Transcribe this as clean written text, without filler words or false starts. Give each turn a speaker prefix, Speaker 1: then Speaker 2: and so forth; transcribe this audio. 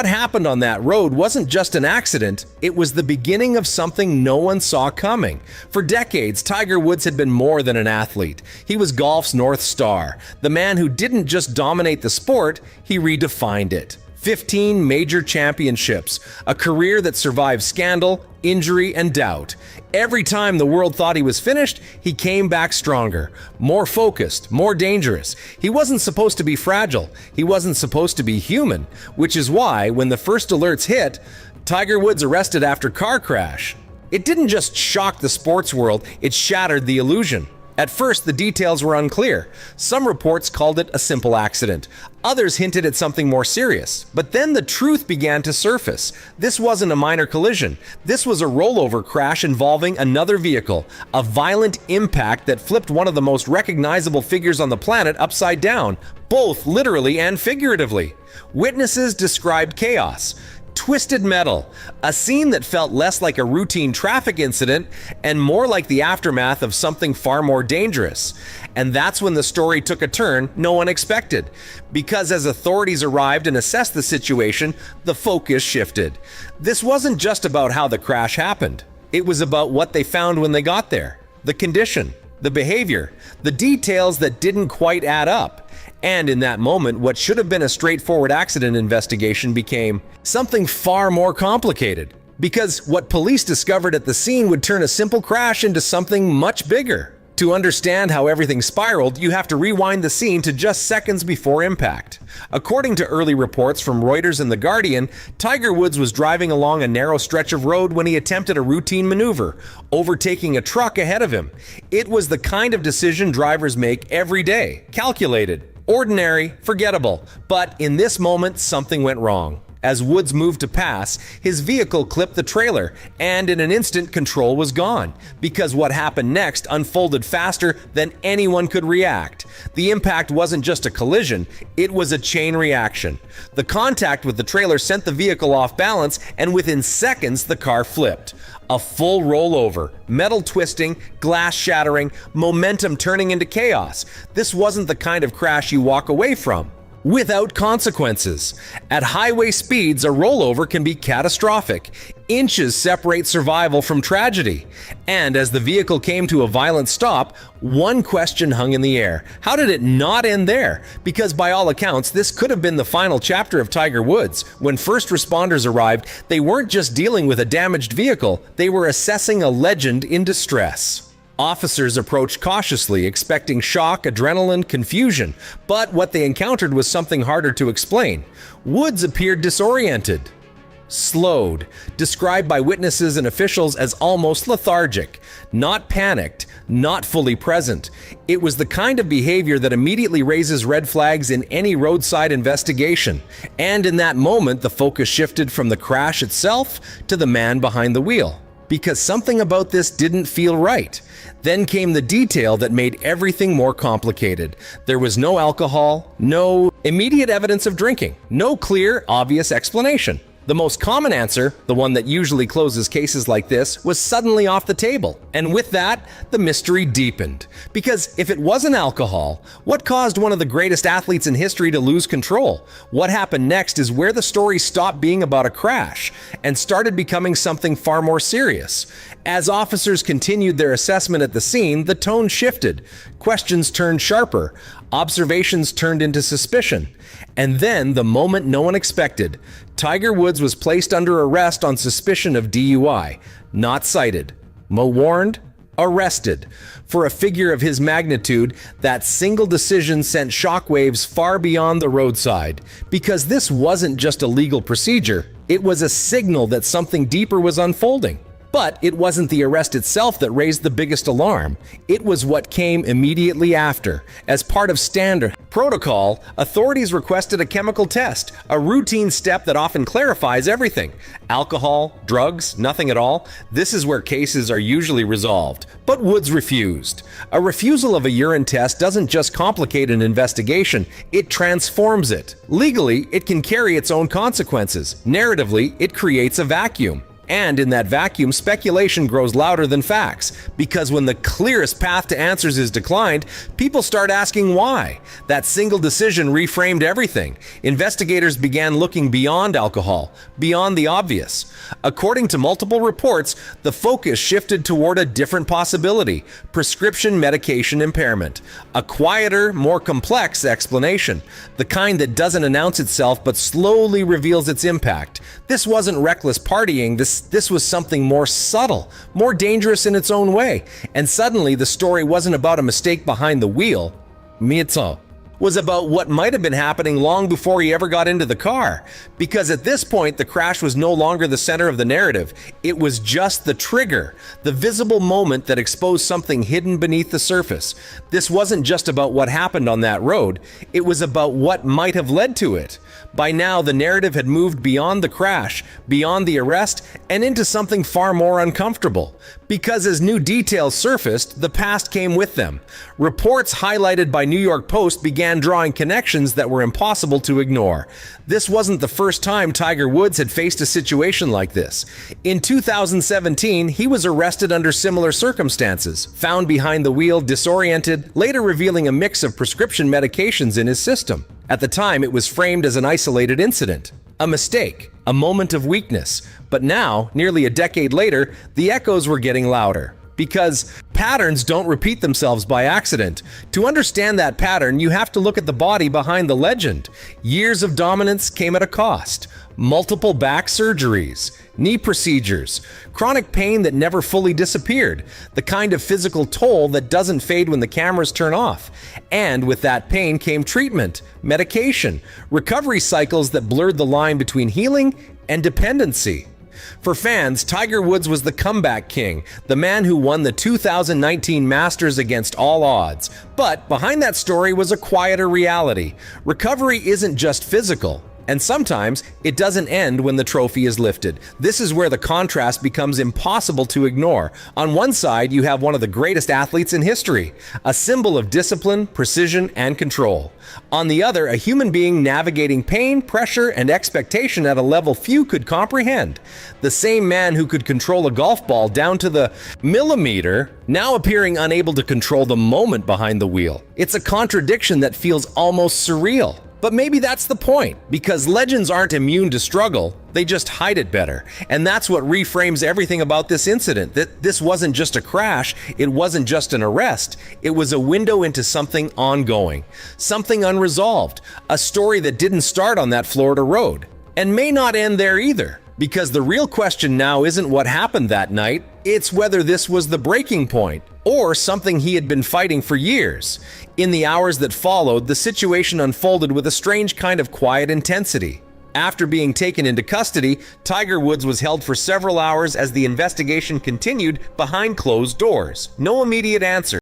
Speaker 1: What happened on that road wasn't just an accident, it was the beginning of something no one saw coming. For decades, Tiger Woods had been more than an athlete. He was golf's North Star, the man who didn't just dominate the sport, he redefined it. 15 major championships, a career that survived scandal, injury, and doubt. Every time the world thought he was finished, he came back stronger, more focused, more dangerous. He wasn't supposed to be fragile. He wasn't supposed to be human, which is why, when the first alerts hit, Tiger Woods arrested after car crash, it didn't just shock the sports world, it shattered the illusion. At first, the details were unclear. Some reports called it a simple accident. Others hinted at something more serious. But then the truth began to surface. This wasn't a minor collision. This was a rollover crash involving another vehicle, a violent impact that flipped one of the most recognizable figures on the planet upside down, both literally and figuratively. Witnesses described chaos. Twisted metal, a scene that felt less like a routine traffic incident and more like the aftermath of something far more dangerous. And that's when the story took a turn no one expected. Because as authorities arrived and assessed the situation, the focus shifted. This wasn't just about how the crash happened. It was about what they found when they got there. The condition, the behavior, the details that didn't quite add up. And in that moment, what should have been a straightforward accident investigation became something far more complicated. Because what police discovered at the scene would turn a simple crash into something much bigger. To understand how everything spiraled, you have to rewind the scene to just seconds before impact. According to early reports from Reuters and The Guardian, Tiger Woods was driving along a narrow stretch of road when he attempted a routine maneuver, overtaking a truck ahead of him. It was the kind of decision drivers make every day, calculated, ordinary, forgettable. But in this moment, something went wrong. As Woods moved to pass, his vehicle clipped the trailer, and in an instant, control was gone, because what happened next unfolded faster than anyone could react. The impact wasn't just a collision, it was a chain reaction. The contact with the trailer sent the vehicle off balance, and within seconds, the car flipped. A full rollover, metal twisting, glass shattering, momentum turning into chaos. This wasn't the kind of crash you walk away from without consequences. At highway speeds, a rollover can be catastrophic. Inches separate survival from tragedy. And as the vehicle came to a violent stop, one question hung in the air. How did it not end there? Because by all accounts, this could have been the final chapter of Tiger Woods. When first responders arrived, they weren't just dealing with a damaged vehicle, they were assessing a legend in distress. Officers approached cautiously, expecting shock, adrenaline, confusion, but what they encountered was something harder to explain. Woods appeared disoriented, slowed, described by witnesses and officials as almost lethargic, not panicked, not fully present. It was the kind of behavior that immediately raises red flags in any roadside investigation. And in that moment, the focus shifted from the crash itself to the man behind the wheel. Because something about this didn't feel right. Then came the detail that made everything more complicated. There was no alcohol, no immediate evidence of drinking, no clear, obvious explanation. The most common answer, the one that usually closes cases like this, was suddenly off the table. And with that, the mystery deepened. Because if it wasn't alcohol, what caused one of the greatest athletes in history to lose control? What happened next is where the story stopped being about a crash and started becoming something far more serious. As officers continued their assessment at the scene, the tone shifted. Questions turned sharper. Observations turned into suspicion. And then, the moment no one expected, Tiger Woods was placed under arrest on suspicion of DUI. Not cited. Warned. Arrested. For a figure of his magnitude, that single decision sent shockwaves far beyond the roadside. Because this wasn't just a legal procedure, it was a signal that something deeper was unfolding. But it wasn't the arrest itself that raised the biggest alarm. It was what came immediately after. As part of standard protocol, authorities requested a chemical test, a routine step that often clarifies everything. Alcohol, drugs, nothing at all. This is where cases are usually resolved. But Woods refused. A refusal of a urine test doesn't just complicate an investigation, it transforms it. Legally, it can carry its own consequences. Narratively, it creates a vacuum. And in that vacuum, speculation grows louder than facts, because when the clearest path to answers is declined, people start asking why. That single decision reframed everything. Investigators began looking beyond alcohol, beyond the obvious. According to multiple reports, the focus shifted toward a different possibility: prescription medication impairment. A quieter, more complex explanation, the kind that doesn't announce itself but slowly reveals its impact. This wasn't reckless partying, this was something more subtle, more dangerous in its own way. And suddenly the story wasn't about a mistake behind the wheel. Mito was about what might have been happening long before he ever got into the car. Because at this point, the crash was no longer the center of the narrative. It was just the trigger, the visible moment that exposed something hidden beneath the surface. This wasn't just about what happened on that road, it was about what might have led to it. By now, the narrative had moved beyond the crash, beyond the arrest, and into something far more uncomfortable. Because as new details surfaced, the past came with them. Reports highlighted by New York Post began drawing connections that were impossible to ignore. This wasn't the first time Tiger Woods had faced a situation like this. In 2017, he was arrested under similar circumstances, found behind the wheel, disoriented, later revealing a mix of prescription medications in his system. At the time, it was framed as an isolated incident, a mistake, a moment of weakness. But now, nearly a decade later, the echoes were getting louder. Because patterns don't repeat themselves by accident. To understand that pattern, you have to look at the body behind the legend. Years of dominance came at a cost. Multiple back surgeries, knee procedures, chronic pain that never fully disappeared, the kind of physical toll that doesn't fade when the cameras turn off. And with that pain came treatment, medication, recovery cycles that blurred the line between healing and dependency. For fans, Tiger Woods was the comeback king, the man who won the 2019 Masters against all odds. But behind that story was a quieter reality. Recovery isn't just physical. And sometimes it doesn't end when the trophy is lifted. This is where the contrast becomes impossible to ignore. On one side, you have one of the greatest athletes in history, a symbol of discipline, precision, and control. On the other, a human being navigating pain, pressure, and expectation at a level few could comprehend. The same man who could control a golf ball down to the millimeter, now appearing unable to control the moment behind the wheel. It's a contradiction that feels almost surreal. But maybe that's the point, because legends aren't immune to struggle, they just hide it better. And that's what reframes everything about this incident, that this wasn't just a crash, it wasn't just an arrest, it was a window into something ongoing, something unresolved, a story that didn't start on that Florida road, and may not end there either. Because the real question now isn't what happened that night, it's whether this was the breaking point, or something he had been fighting for years. In the hours that followed, the situation unfolded with a strange kind of quiet intensity. After being taken into custody, Tiger Woods was held for several hours as the investigation continued behind closed doors. No immediate answer.